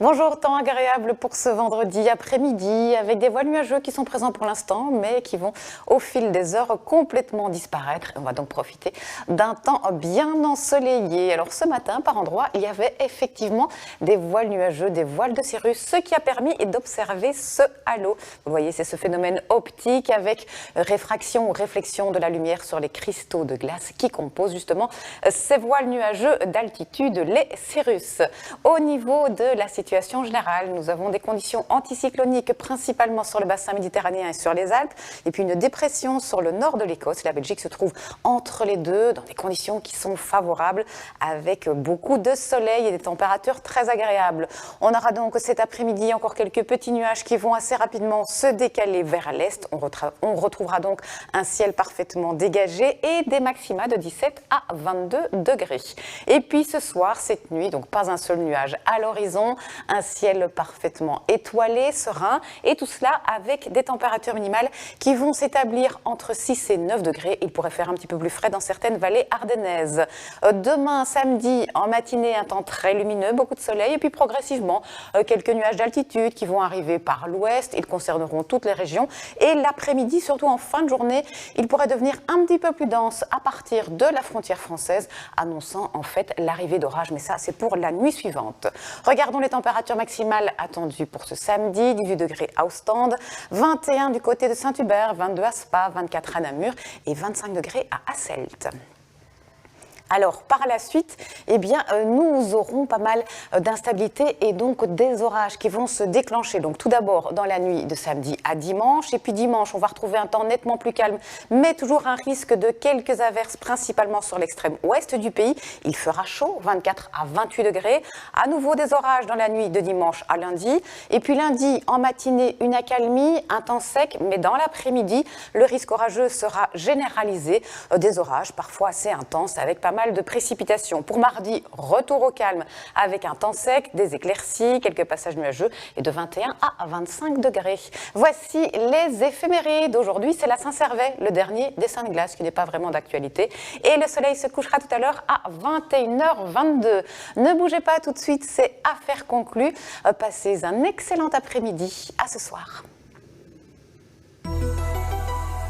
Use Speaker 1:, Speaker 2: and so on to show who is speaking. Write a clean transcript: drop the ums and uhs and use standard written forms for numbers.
Speaker 1: Bonjour, temps agréable pour ce vendredi après-midi avec des voiles nuageux qui sont présents pour l'instant mais qui vont au fil des heures complètement disparaître. On va donc profiter d'un temps bien ensoleillé. Alors ce matin, par endroits, il y avait effectivement des voiles nuageux, des voiles de cirrus, ce qui a permis d'observer ce halo. Vous voyez, c'est ce phénomène optique avec réfraction ou réflexion de la lumière sur les cristaux de glace qui composent justement ces voiles nuageux d'altitude, les cirrus. Au niveau de la situation générale, nous avons des conditions anticycloniques principalement sur le bassin méditerranéen et sur les Alpes, et puis une dépression sur le nord de l'Écosse. La Belgique se trouve entre les deux, dans des conditions qui sont favorables, avec beaucoup de soleil et des températures très agréables. On aura donc cet après-midi encore quelques petits nuages qui vont assez rapidement se décaler vers l'est. On retrouvera donc un ciel parfaitement dégagé et des maxima de 17 à 22 degrés. Et puis ce soir, cette nuit, donc pas un seul nuage à l'horizon, un ciel parfaitement étoilé, serein, et tout cela avec des températures minimales qui vont s'établir entre 6 et 9 degrés. Il pourrait faire un petit peu plus frais dans certaines vallées ardennaises. Demain, samedi, en matinée, un temps très lumineux, beaucoup de soleil, et puis progressivement, quelques nuages d'altitude qui vont arriver par l'ouest. Ils concerneront toutes les régions. Et l'après-midi, surtout en fin de journée, il pourrait devenir un petit peu plus dense à partir de la frontière française, annonçant en fait l'arrivée d'orages. Mais ça, c'est pour la nuit suivante. Regardons les températures maximales attendues pour ce samedi. 18 degrés à Ostende, 21 du côté de Saint-Hubert, 22 à Spa, 24 à Namur et 25 degrés à Hasselt. Alors, par la suite, nous aurons pas mal d'instabilité et donc des orages qui vont se déclencher. Donc, tout d'abord, dans la nuit de samedi à dimanche. Et puis, dimanche, on va retrouver un temps nettement plus calme, mais toujours un risque de quelques averses, principalement sur l'extrême ouest du pays. Il fera chaud, 24 à 28 degrés. À nouveau, des orages dans la nuit de dimanche à lundi. Et puis, lundi, en matinée, une accalmie, un temps sec, mais dans l'après-midi, le risque orageux sera généralisé. Des orages parfois assez intenses avec pas mal de précipitations. Pour mardi, retour au calme avec un temps sec, des éclaircies, quelques passages nuageux et de 21 à 25 degrés. Voici les éphémérides. Aujourd'hui, c'est la Saint-Servais, le dernier des Saints de glace qui n'est pas vraiment d'actualité. Et le soleil se couchera tout à l'heure à 21h22. Ne bougez pas tout de suite, c'est affaire conclue. Passez un excellent après-midi. À ce soir.